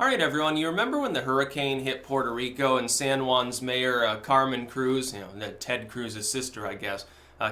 All right, everyone, you remember when the hurricane hit Puerto Rico and San Juan's mayor, Carmen Cruz, Ted Cruz's sister, I guess,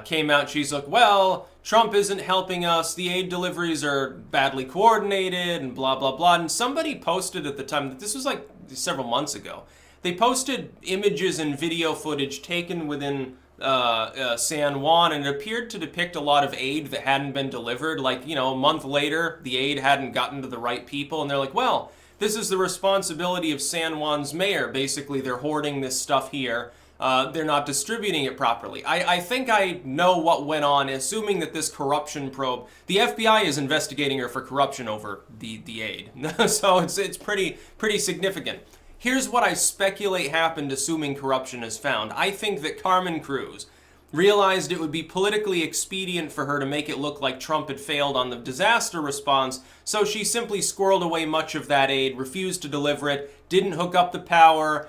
came out. She's like, well, Trump isn't helping us. The aid deliveries are badly coordinated and blah, blah, blah. And somebody posted at the time, this was like several months ago, they posted images and video footage taken within San Juan, and it appeared to depict a lot of aid that hadn't been delivered. Like, a month later, the aid hadn't gotten to the right people, and they're like, well, this is the responsibility of San Juan's mayor. Basically, they're hoarding this stuff here. They're not distributing it properly. I think I know what went on, assuming that this corruption probe, the FBI is investigating her for corruption over the aid. So it's pretty significant. Here's what I speculate happened, assuming corruption is found. I think that Carmen Cruz realized it would be politically expedient for her to make it look like Trump had failed on the disaster response, so she simply squirreled away much of that aid, refused to deliver it, didn't hook up the power,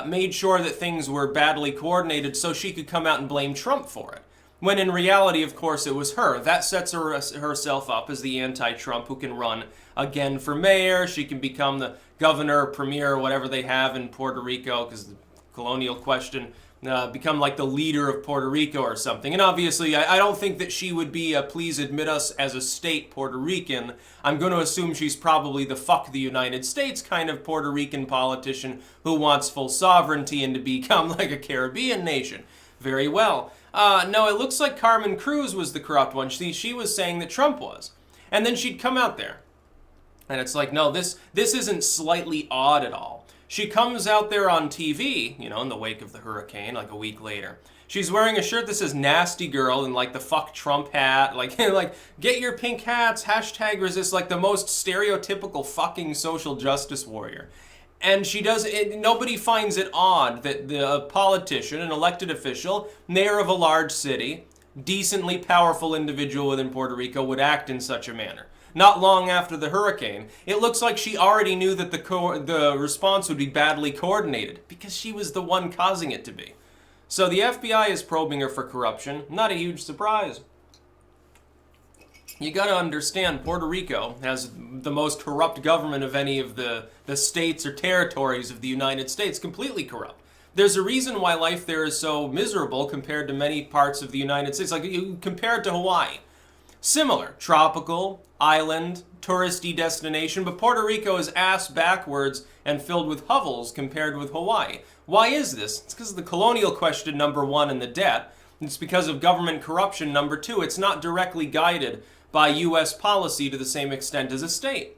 made sure that things were badly coordinated so she could come out and blame Trump for it. When in reality, of course, it was her. That sets herself up as the anti-Trump who can run again for mayor. She can become the governor, premier, or whatever they have in Puerto Rico, because the colonial question, become like the leader of Puerto Rico or something. And obviously, I don't think that she would be a please admit us as a state Puerto Rican. I'm going to assume she's probably the fuck the United States kind of Puerto Rican politician who wants full sovereignty and to become like a Caribbean nation. Very well. No, it looks like Carmen Cruz was the corrupt one. She was saying that Trump was. And then she'd come out there. And it's like, no, this isn't slightly odd at all. She comes out there on TV, in the wake of the hurricane, like a week later. She's wearing a shirt that says nasty girl and like the fuck Trump hat, like get your pink hats, #resist, like the most stereotypical fucking social justice warrior. And she does it, nobody finds it odd that the politician, an elected official, mayor of a large city, decently powerful individual within Puerto Rico would act in such a manner. Not long after the hurricane, it looks like she already knew that the response would be badly coordinated because she was the one causing it to be. So the FBI is probing her for corruption. Not a huge surprise. You gotta understand, Puerto Rico has the most corrupt government of any of the states or territories of the United States, completely corrupt. There's a reason why life there is so miserable compared to many parts of the United States. Like, you compare it to Hawaii. Similar, tropical, island, touristy destination, but Puerto Rico is ass backwards and filled with hovels compared with Hawaii. Why is this? It's because of the colonial question, number one, and the debt. It's because of government corruption, number two. It's not directly guided by U.S. policy to the same extent as a state.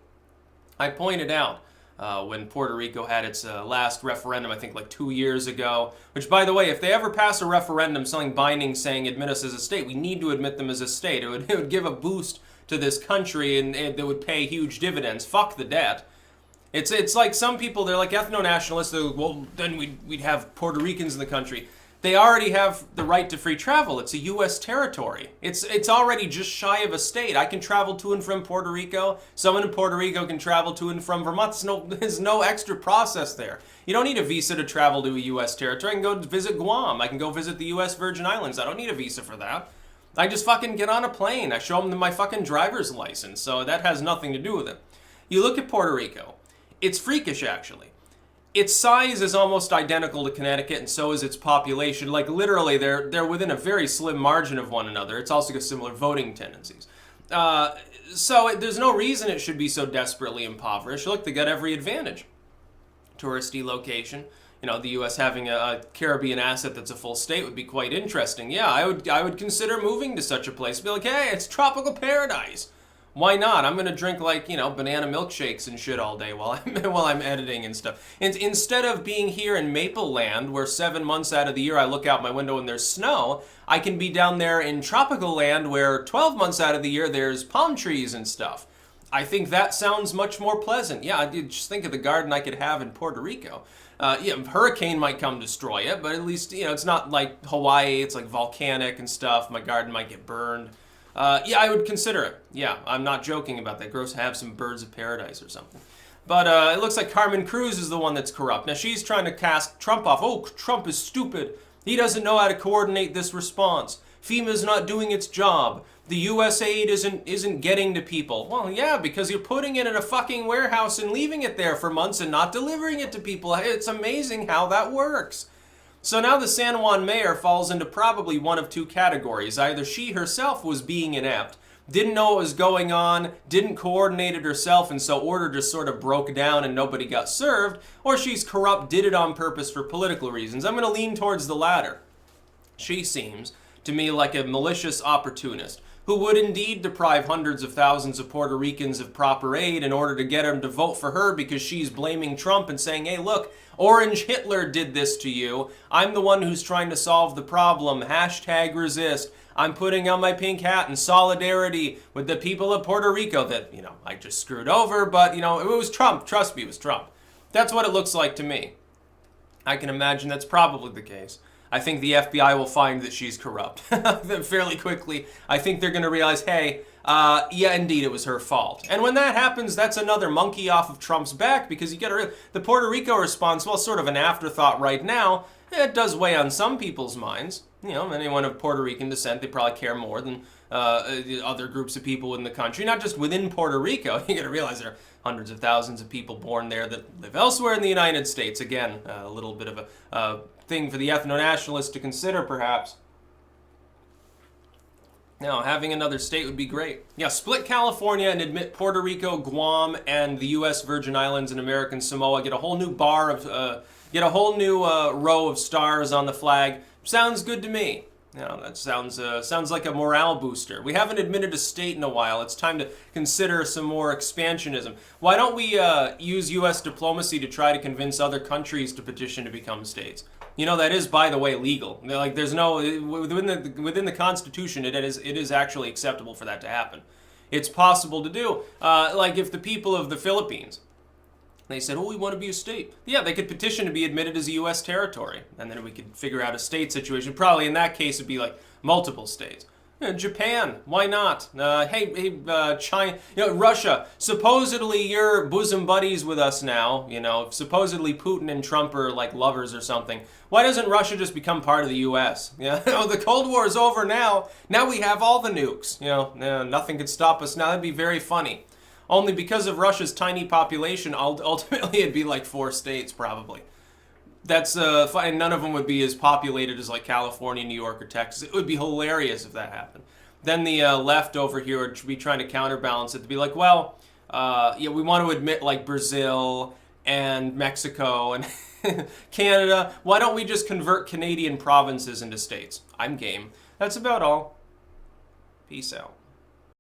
I pointed out when Puerto Rico had its last referendum, I think like 2 years ago, which, by the way, if they ever pass a referendum, something binding saying admit us as a state, we need to admit them as a state. It would give a boost to this country and it would pay huge dividends. Fuck the debt. It's like some people, they're like ethno-nationalists, they're like, well, then we'd have Puerto Ricans in the country. They already have the right to free travel. It's a U.S. territory. It's already just shy of a state. I can travel to and from Puerto Rico. Someone in Puerto Rico can travel to and from Vermont. There's no extra process there. You don't need a visa to travel to a U.S. territory. I can go visit Guam. I can go visit the U.S. Virgin Islands. I don't need a visa for that. I just fucking get on a plane. I show them my fucking driver's license. So that has nothing to do with it. You look at Puerto Rico. It's freakish, actually. Its size is almost identical to Connecticut, and so is its population. Like, literally, they're within a very slim margin of one another. It's also got similar voting tendencies. So there's no reason it should be so desperately impoverished. Look, they got every advantage. Touristy location. The U.S. having a Caribbean asset that's a full state would be quite interesting. Yeah, I would consider moving to such a place. Be like, hey, it's tropical paradise. Why not? I'm gonna drink banana milkshakes and shit all day while I'm editing and stuff. And instead of being here in Maple Land, where 7 months out of the year I look out my window and there's snow, I can be down there in tropical land where 12 months out of the year there's palm trees and stuff. I think that sounds much more pleasant. Yeah, just think of the garden I could have in Puerto Rico. Hurricane might come destroy it, but at least it's not like Hawaii. It's like volcanic and stuff. My garden might get burned. I would consider it. Yeah, I'm not joking about that. Gross, have some birds of paradise or something. But it looks like Carmen Cruz is the one that's corrupt. Now, she's trying to cast Trump off. Oh, Trump is stupid. He doesn't know how to coordinate this response. FEMA's not doing its job. The US aid isn't getting to people. Well, yeah, because you're putting it in a fucking warehouse and leaving it there for months and not delivering it to people. It's amazing how that works. So now the San Juan mayor falls into probably one of two categories. Either she herself was being inept, didn't know what was going on, didn't coordinate it herself, and so order just sort of broke down and nobody got served, or she's corrupt, did it on purpose for political reasons. I'm going to lean towards the latter. She seems to me like a malicious opportunist who would indeed deprive hundreds of thousands of Puerto Ricans of proper aid in order to get them to vote for her because she's blaming Trump and saying, hey, look, Orange Hitler did this to you. I'm the one who's trying to solve the problem. Hashtag resist. I'm putting on my pink hat in solidarity with the people of Puerto Rico that, I just screwed over, but, it was Trump. Trust me, it was Trump. That's what it looks like to me. I can imagine that's probably the case. I think the FBI will find that she's corrupt fairly quickly. I think they're going to realize, hey, yeah, indeed, it was her fault. And when that happens, that's another monkey off of Trump's back because the Puerto Rico response, well, sort of an afterthought right now, it does weigh on some people's minds. Anyone of Puerto Rican descent, they probably care more than other groups of people in the country, not just within Puerto Rico. You got to realize there are hundreds of thousands of people born there that live elsewhere in the United States. Again, a little bit of a thing for the ethno-nationalists to consider, perhaps. Now, having another state would be great. Yeah, split California and admit Puerto Rico, Guam, and the U.S. Virgin Islands and American Samoa. Get a whole new row of stars on the flag. Sounds good to me. That sounds like a morale booster. We haven't admitted a state in a while. It's time to consider some more expansionism. Why don't we use U.S. diplomacy to try to convince other countries to petition to become states? That is, by the way, legal. Like, there's no within the Constitution, it is actually acceptable for that to happen. It's possible to do. Like if the people of the Philippines, they said, oh, we want to be a state. Yeah, they could petition to be admitted as a U.S. territory. And then we could figure out a state situation. Probably in that case, it'd be like multiple states. Japan, why not? China, Russia. Supposedly you're bosom buddies with us now. Supposedly Putin and Trump are like lovers or something. Why doesn't Russia just become part of the U.S.? The Cold War is over now. Now we have all the nukes. Nothing could stop us now. That'd be very funny. Only because of Russia's tiny population, ultimately it'd be like 4 states probably. That's fine. None of them would be as populated as like California, New York, or Texas. It would be hilarious if that happened. Then the left over here would be trying to counterbalance it to be like, well, we want to admit like Brazil and Mexico and Canada. Why don't we just convert Canadian provinces into states? I'm game. That's about all. Peace out.